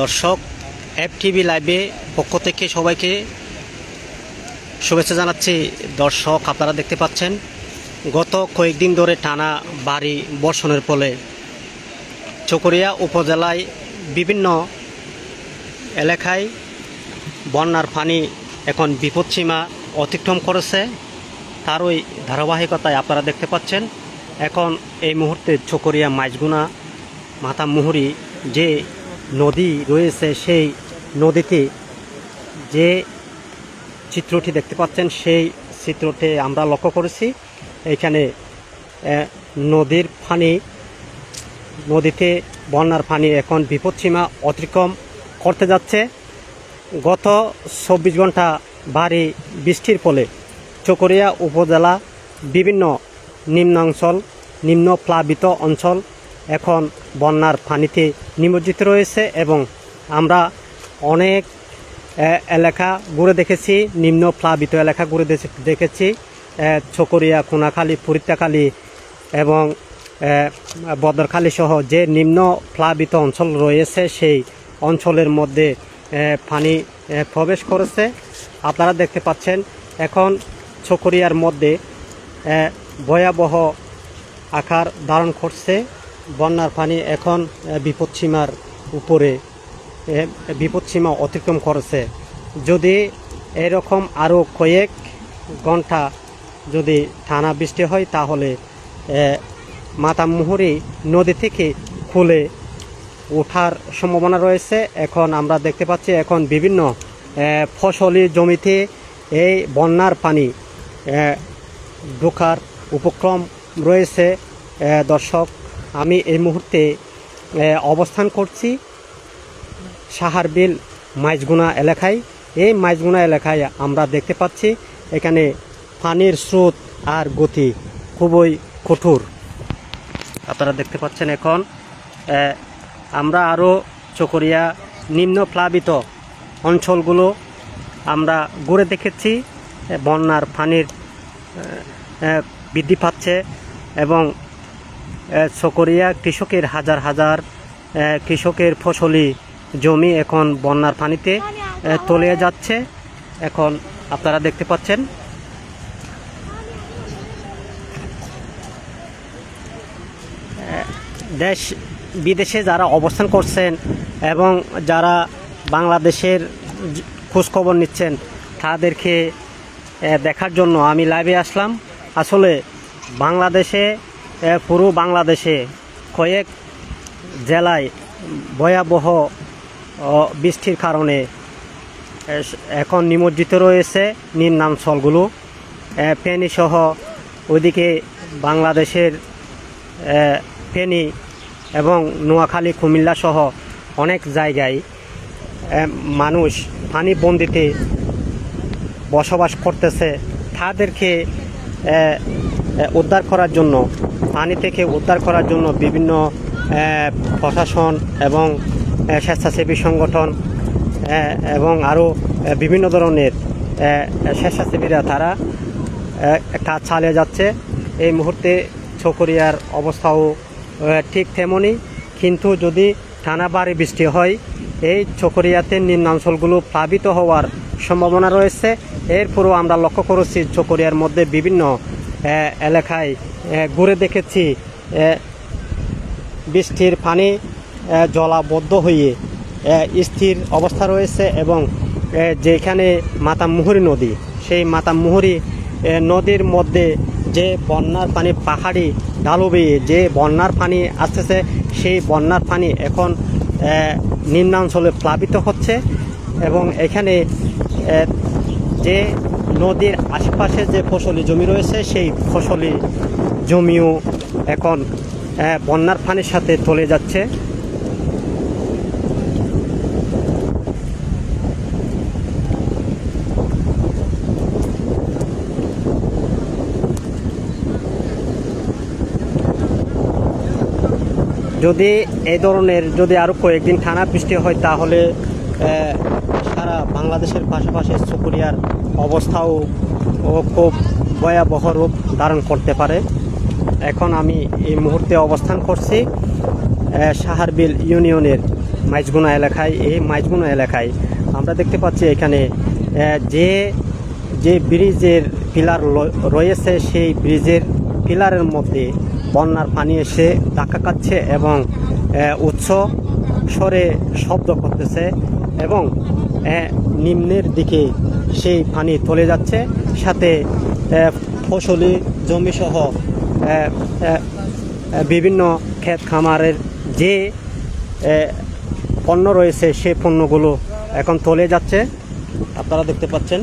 দর্শক FTV লাইভে পক্ষ থেকে সবাইকে শুভেচ্ছা জানাচ্ছি। দর্শক আপনারা দেখতে পাচ্ছেন গত কয়েকদিন ধরে টানা ভারী বর্ষণের ফলে চকরিয়া উপজেলায় বিভিন্ন এলাকায় বন্যার পানি এখন বিপদসীমা অতিক্রম করেছে। তারই ধারাবাহিকতায় আপনারা দেখতে পাচ্ছেন এখন এই মুহূর্তে চকরিয়া মাইজগুনা মাতামুহুরী যে নদী রয়েছে সেই নদীতে যে চিত্রটি দেখতে পাচ্ছেন সেই চিত্রটি আমরা লক্ষ্য করেছি। এখানে নদীতে বন্যার পানি এখন বিপদসীমা অতিক্রম করতে যাচ্ছে। গত 24 ঘন্টা ভারী বৃষ্টির ফলে চকরিয়া উপজেলা বিভিন্ন নিম্ন প্লাবিত অঞ্চল এখন বন্যার পানিতে নিমজ্জিত রয়েছে এবং আমরা অনেক এলাকা ঘুরে দেখেছি, নিম্ন প্লাবিত এলাকা ঘুরে দেখেছি। চকরিয়া, কোনাখালী, পুরিত্যাখালী এবং বদরখালী সহ যে নিম্ন প্লাবিত অঞ্চল রয়েছে সেই অঞ্চলের মধ্যে পানি প্রবেশ করেছে। আপনারা দেখতে পাচ্ছেন এখন চকরিয়ার মধ্যে ভয়াবহ আকার ধারণ করছে। বন্যার পানি এখন বিপদসীমার উপরে বিপদসীমা অতিক্রম করেছে। যদি এরকম আরও কয়েক ঘন্টা যদি টানা বৃষ্টি হয় তাহলে মাতামুহুরী নদী থেকে খুলে ওঠার সম্ভাবনা রয়েছে। এখন আমরা দেখতে পাচ্ছি এখন বিভিন্ন ফসলি জমিতে এই বন্যার পানি ঢোকার উপক্রম রয়েছে। দর্শক, আমি এই মুহূর্তে অবস্থান করছি সাহারবিল মাইজগুনা এলাকায়। এই মাইজগুনা এলাকায় আমরা দেখতে পাচ্ছি এখানে পানির স্রোত আর গতি খুবই কঠোর। আপনারা দেখতে পাচ্ছেন এখন আমরা আরও চকরিয়া নিম্ন প্লাবিত অঞ্চলগুলো আমরা ঘুরে দেখেছি। বন্যার পানির বৃদ্ধি পাচ্ছে এবং চকরিয়া কৃষকের হাজার কৃষকের ফসলি জমি এখন বন্যার পানিতে তলিয়ে যাচ্ছে। এখন আপনারা দেখতে পাচ্ছেন দেশ বিদেশে যারা অবস্থান করছেন এবং যারা বাংলাদেশের খোঁজখবর নিচ্ছেন তাদেরকে দেখার জন্য আমি লাইভে আসলাম। আসলে বাংলাদেশে পুরো বাংলাদেশে কয়েক জেলায় ভয়াবহ বৃষ্টির কারণে এখন নিমজ্জিত রয়েছে নিম্নাঞ্চলগুলো। ফেনী সহ ওইদিকে বাংলাদেশের ফেনী এবং নোয়াখালী, কুমিল্লা সহ অনেক জায়গায় মানুষ পানিবন্দিতে বসবাস করতেছে। তাদেরকে উদ্ধার করার জন্য, পানি থেকে উদ্ধার করার জন্য বিভিন্ন প্রশাসন এবং স্বেচ্ছাসেবী সংগঠন এবং আরও বিভিন্ন ধরনের স্বেচ্ছাসেবীরা তারা কাজ চালিয়ে যাচ্ছে। এই মুহূর্তে চকরিয়ার অবস্থাও ঠিক তেমনই, কিন্তু যদি টানা ভারী বৃষ্টি হয় এই চকরিয়াতে নিম্নাঞ্চলগুলো প্লাবিত হওয়ার সম্ভাবনা রয়েছে। এরপরও আমরা লক্ষ্য করেছি চকরিয়ার মধ্যে বিভিন্ন এলাকায় ঘুরে দেখেছি বৃষ্টির পানি জলাবদ্ধ হয়ে স্থির অবস্থা রয়েছে এবং যেখানে মাতামুহুরী নদী, সেই মাতামুহুরী নদীর মধ্যে যে বন্যার পানি পাহাড়ি ঢালু বেয়ে যে বন্যার পানি আসতেছে সেই বন্যার পানি এখন নিম্নাঞ্চলে প্লাবিত হচ্ছে এবং এখানে যে নদীর আশেপাশে যে ফসলি জমি রয়েছে সেই ফসলি জমিও এখন বন্যার পানির সাথে তলে যাচ্ছে। যদি এই ধরনের যদি আরও কয়েকদিন টানা বৃষ্টি হয় তাহলে সারা বাংলাদেশের পাশাপাশি চকরিয়ার অবস্থাও খুব ভয়াবহ রূপ ধারণ করতে পারে। এখন আমি এই মুহূর্তে অবস্থান করছি সাহারবিল ইউনিয়নের মাইজগুনা এলাকায়। এই মাইজগুনা এলাকায় আমরা দেখতে পাচ্ছি এখানে যে যে ব্রিজের পিলার রয়েছে সেই ব্রিজের পিলারের মধ্যে বন্যার পানি এসে ধাক্কা খাচ্ছে এবং উচ্চ স্বরে শব্দ করতেছে এবং নিম্নের দিকে সেই পানি চলে যাচ্ছে, সাথে ফসলি জমিসহ বিভিন্ন ক্ষেত খামারের যে পণ্য রয়েছে সেই পণ্যগুলো এখন চলে যাচ্ছে, আপনারা দেখতে পাচ্ছেন।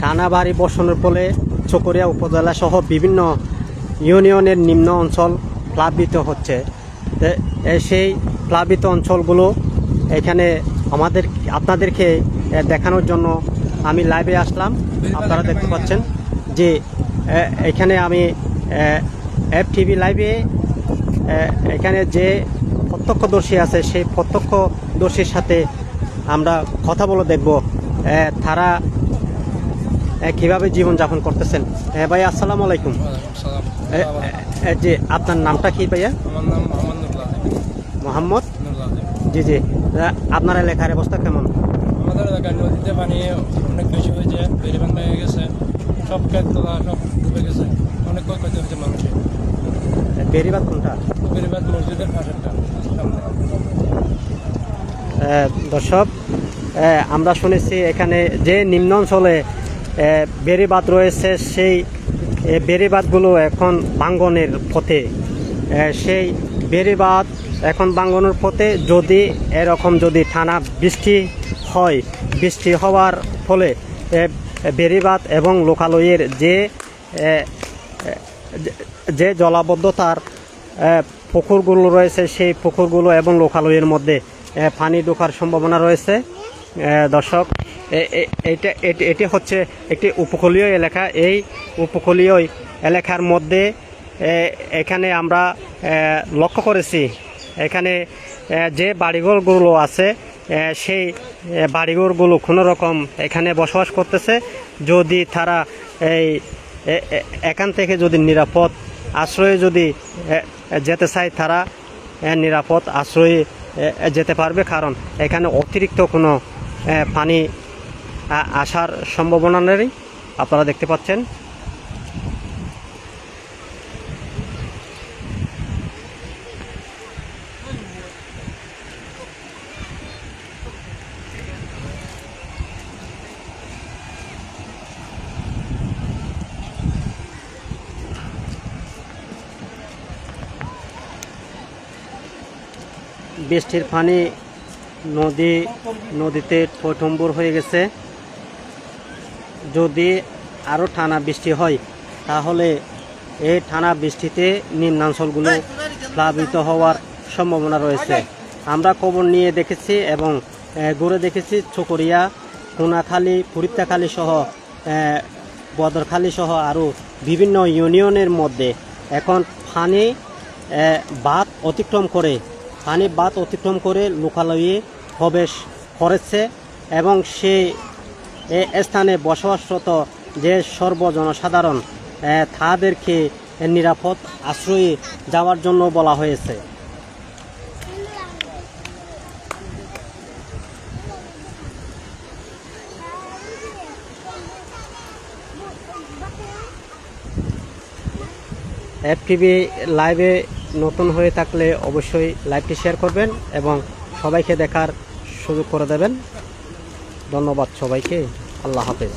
টানা ভারী বর্ষণের ফলে চকরিয়া উপজেলা সহ বিভিন্ন ইউনিয়নের নিম্ন অঞ্চল প্লাবিত হচ্ছে। সেই প্লাবিত অঞ্চলগুলো এখানে আপনাদেরকে দেখানোর জন্য আমি লাইভে আসলাম। আপনারা দেখতে পাচ্ছেন যে এখানে আমি FTV লাইভে এখানে যে প্রত্যক্ষদর্শী আছে সেই প্রত্যক্ষদর্শীর সাথে আমরা কথা বলে দেখব তারা কিভাবে জীবনযাপন করতেছেন। ভাই আসসালামু আলাইকুম। যে আপনার নামটা কি ভাইয়া? মোহাম্মদ। জি জি, আপনার এলাকার অবস্থা কেমন? আমাদের এলাকায় নদীতে পানি অনেক বেশি হয়েছে, বেড়িবাঁধ ভেঙে গেছে, সব ক্ষেত তোলা সব ডুবে গেছে, অনেক ক্ষয়ক্ষতি হয়েছে মানুষের। বেড়িবাঁধ কোনটা? বেড়িবাঁধ মসজিদের পাশেরটা সামনে। দর্শক, আমরা শুনেছি এখানে যে নিম্ন অঞ্চলে বেড়িবাঁধ রয়েছে সেই বেড়িবাঁধগুলো এখন ভাঙ্গনের পথে। সেই বেড়িবাঁধ এখন ভাঙ্গনের পথে। যদি এরকম যদি টানা বৃষ্টি হয়, বৃষ্টি হওয়ার ফলে বেড়িবাঁধ এবং লোকালয়ের যে জলাবদ্ধতার পুকুরগুলো রয়েছে সেই পুকুরগুলো এবং লোকালয়ের মধ্যে পানি ঢোকার সম্ভাবনা রয়েছে। দর্শক, এটি হচ্ছে একটি উপকূলীয় এলাকা। এই উপকূলীয় এলাকার মধ্যে এখানে আমরা লক্ষ্য করেছি এখানে যে বাড়িঘরগুলো আছে সেই বাড়িঘরগুলো কোনো রকম এখানে বসবাস করতেছে। যদি তারা এখান থেকে যদি নিরাপদ আশ্রয়ে যদি যেতে চায় তারা নিরাপদ আশ্রয়ে যেতে পারবে, কারণ এখানে অতিরিক্ত কোনো পানি আসার সম্ভাবনা নেই। আপনারা দেখতে পাচ্ছেন। বৃষ্টির পানি নদীতে টইটম্বুর হয়ে গেছে। যদি আরও টানা বৃষ্টি হয় তাহলে এই টানা বৃষ্টিতে নিম্নাঞ্চলগুলো প্লাবিত হওয়ার সম্ভাবনা রয়েছে। আমরা খবর নিয়ে দেখেছি এবং ঘুরে দেখেছি চকরিয়া, কোনাখালী, ফুরিপ্তাখালী সহ বদরখালী সহ আরও বিভিন্ন ইউনিয়নের মধ্যে এখন বাঁধ অতিক্রম করে লোকালয়ে প্রবেশ করেছে এবং সেই স্থানে বসবাসরত যে সর্বজনসাধারণ তাদেরকে নিরাপদ আশ্রয়ে যাওয়ার জন্য বলা হয়েছে। FTV লাইভে নতুন হয়ে থাকলে অবশ্যই লাইভটি শেয়ার করবেন এবং সবাইকে দেখার সুযোগ করে দেবেন। ধন্যবাদ সবাইকে। আল্লাহ হাফেজ।